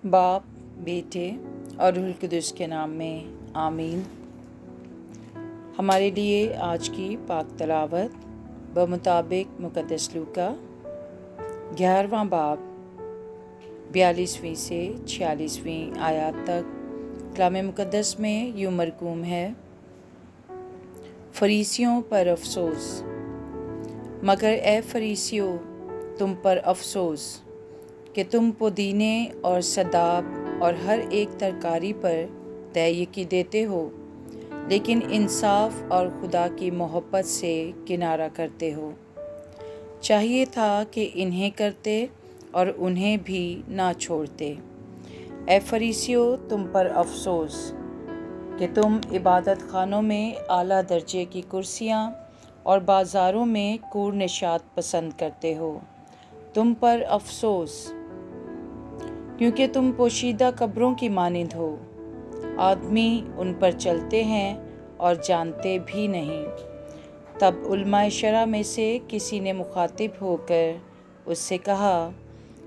बाप, बेटे और रूहुल कुद्दुस के नाम में आमीन। हमारे लिए आज की पाक तलावत बमुताबिक मुक़द्दस लूका 11वां बाब 42वीं से 46वीं आयत तक कलाम मुक़द्दस में यूं मरकूम है। फरीसियों पर अफसोस। मगर ए फरीसियों, तुम पर अफसोस कि तुम पुदीने और सदाब और हर एक तरकारी पर तहयकी देते हो, लेकिन इंसाफ और खुदा की मोहब्बत से किनारा करते हो। चाहिए था कि इन्हें करते और उन्हें भी ना छोड़ते। ए फरीसियों, तुम पर अफसोस कि तुम इबादत खानों में आला दर्जे की कुर्सियाँ और बाज़ारों में कूर निशात पसंद करते हो। तुम पर अफसोस क्योंकि तुम पोशीदा कब्रों की मानिंद हो। आदमी उन पर चलते हैं और जानते भी नहीं। तब उलमाए शरा में से किसी ने मुखातिब होकर उससे कहा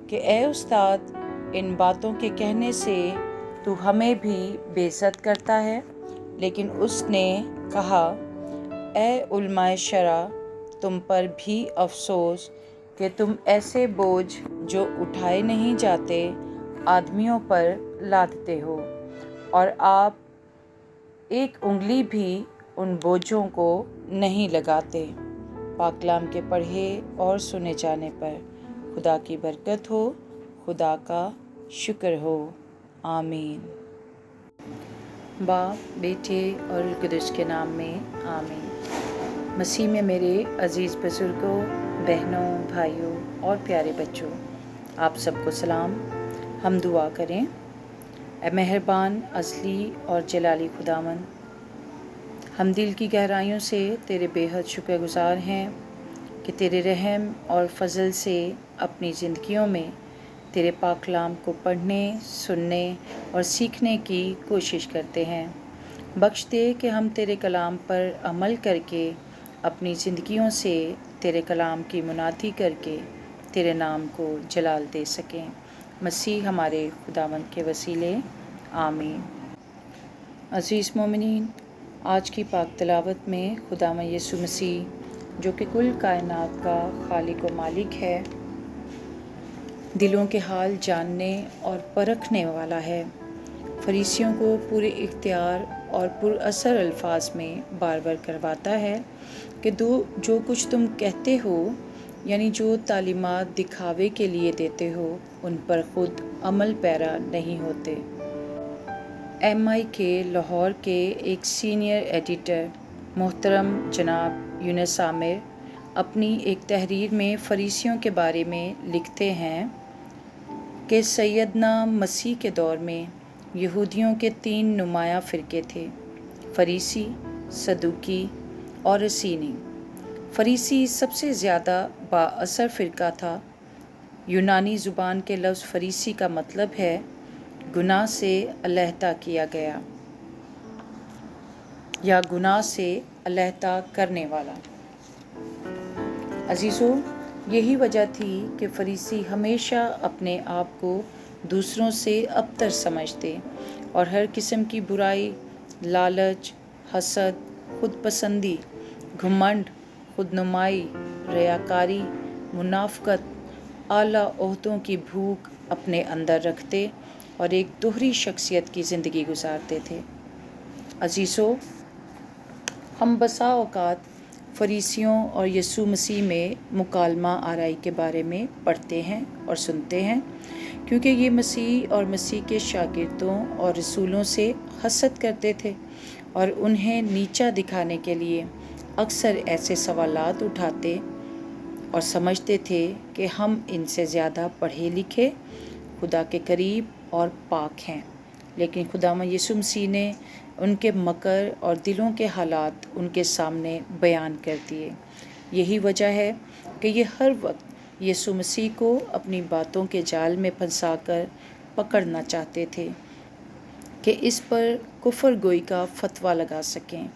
कि ए उस्ताद, इन बातों के कहने से तू हमें भी बेइज्जत करता है। लेकिन उसने कहा, ए उलमाए शरा, तुम पर भी अफसोस कि तुम ऐसे बोझ जो उठाए नहीं जाते आदमियों पर लादते हो, और आप एक उंगली भी उन बोझों को नहीं लगाते। पाक कलाम के पढ़े और सुने जाने पर खुदा की बरकत हो, खुदा का शुक्र हो। आमीन। बाप, बेटे और रूहुल कुद्दुस के नाम में आमीन। मसीह में मेरे अज़ीज़ बुज़ुर्गों, बहनों, भाइयों और प्यारे बच्चों, आप सबको सलाम। हम दुआ करें। ए मेहरबान, असली और जलाली खुदावन, हम दिल की गहराइयों से तेरे बेहद शुक्रगुज़ार हैं कि तेरे रहम और फजल से अपनी ज़िंदगियों में तेरे पाक कलाम को पढ़ने, सुनने और सीखने की कोशिश करते हैं। बख्श दे कि हम तेरे कलाम पर अमल करके अपनी ज़िंदगियों से तेरे कलाम की मुनादी करके तेरे नाम को जलाल दे सकें। मसीह हमारे खुदावंद के वसीले, आमीन। अज़ीज़ मोमिनीन, आज की पाक तलावत में खुदावंद यीशु मसीह, जो कि कुल कायनात का खालिक व मालिक है, दिलों के हाल जानने और परखने वाला है, फरीसियों को पूरे इख्तियार और पुरअसर अल्फाज में बार बार करवाता है कि जो कुछ तुम कहते हो, यानी जो तालीमात दिखावे के लिए देते हो, उन पर ख़ुद अमल पैरा नहीं होते। MI के लाहौर के एक सीनियर एडिटर मोहतरम जनाब यूनुस आमिर अपनी एक तहरीर में फ़रीसियों के बारे में लिखते हैं कि सैयदना मसीह के दौर में यहूदियों के 3 नुमायाँ फ़िरके थे: फ़रीसी, सदूकी और असीनी। फ़रीसी सबसे ज़्यादा बाअसर फ़िरका था। यूनानी ज़ुबान के लफ्ज़ फ़रीसी का मतलब है गुनाह से अलहदा किया गया या गुनाह से अलहदा करने वाला। अजीज़ों, यही वजह थी कि फ़रीसी हमेशा अपने आप को दूसरों से अबतर समझते और हर किस्म की बुराई, लालच, हसद, खुद पसंदी, घमंड, खुदनुमाई, रियाकारी, मुनाफ़कत, आला ओहदों की भूख अपने अंदर रखते और एक दोहरी शख्सियत की ज़िंदगी गुजारते थे। अजीज़ों, हम बसा औक़ात फ़रीसियों और यीशु मसीह में मुकालमा आराई के बारे में पढ़ते हैं और सुनते हैं, क्योंकि ये मसीह और मसीह के शागिर्दों और रसूलों से हसद करते थे और उन्हें नीचा दिखाने के लिए अक्सर ऐसे सवालात उठाते और समझते थे कि हम इनसे ज़्यादा पढ़े लिखे, खुदा के करीब और पाक हैं। लेकिन खुदावंद यीशु मसीह ने उनके मकर और दिलों के हालात उनके सामने बयान कर दिए। यही वजह है कि ये हर वक्त यीशु मसीह को अपनी बातों के जाल में फंसाकर पकड़ना चाहते थे कि इस पर कुफर गोई का फतवा लगा सकें।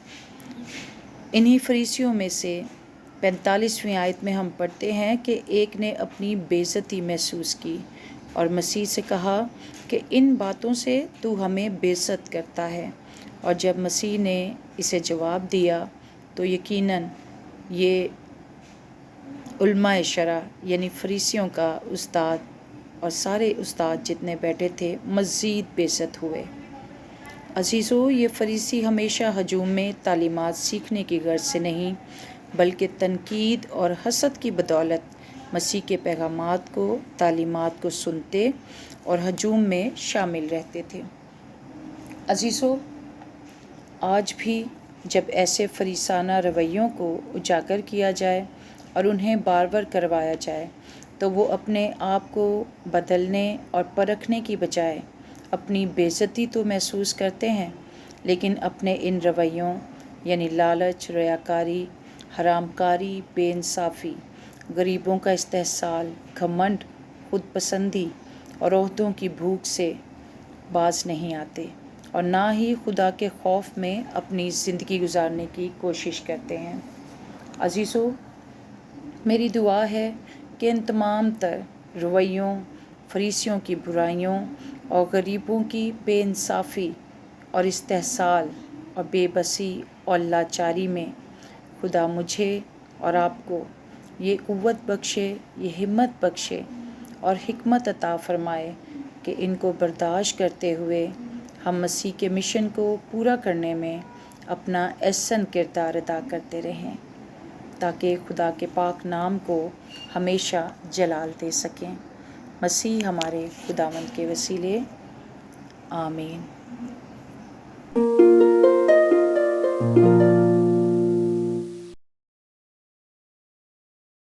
इन्हीं फरीसियों में से 45वीं आयत में हम पढ़ते हैं कि एक ने अपनी बेइज्जती महसूस की اور مسیح سے کہا کہ ان باتوں سے تو ہمیں بےعزت کرتا ہے۔ اور جب مسیح نے اسے جواب دیا تو یقیناً یہ علماء شرع یعنی فریسیوں کا استاد اور سارے استاد جتنے بیٹھے تھے مزید بےعزت ہوئے۔ عزیزو، یہ فریسی ہمیشہ ہجوم میں تعلیمات سیکھنے کی غرض سے نہیں بلکہ تنقید اور حسد کی بدولت مسیح کے پیغامات کو، تعلیمات کو سنتے اور ہجوم میں شامل رہتے تھے۔ عزیزو، آج بھی جب ایسے فریسانہ رویوں کو اجاگر کیا جائے اور انہیں بار بار کروایا جائے تو وہ اپنے آپ کو بدلنے اور پرکھنے کی بجائے اپنی بےعزتی تو محسوس کرتے ہیں، لیکن اپنے ان رویوں یعنی لالچ، ریاکاری، حرام کاری، بے انصافی، غریبوں کا استحصال، گھمنڈ، خود پسندی اور عہدوں کی بھوک سے باز نہیں آتے اور نہ ہی خدا کے خوف میں اپنی زندگی گزارنے کی کوشش کرتے ہیں۔ عزیزو، میری دعا ہے کہ ان تمام تر رویوں، فریسیوں کی برائیوں اور غریبوں کی بے انصافی اور استحصال اور بے بسی اور لاچاری میں خدا مجھے اور آپ کو یہ قوت بخشے، یہ ہمت بخشے اور حکمت عطا فرمائے کہ ان کو برداشت کرتے ہوئے ہم مسیح کے مشن کو پورا کرنے میں اپنا احسن کردار ادا کرتے رہیں تاکہ خدا کے پاک نام کو ہمیشہ جلال دے سکیں۔ مسیح ہمارے خداوند کے وسیلے، آمین۔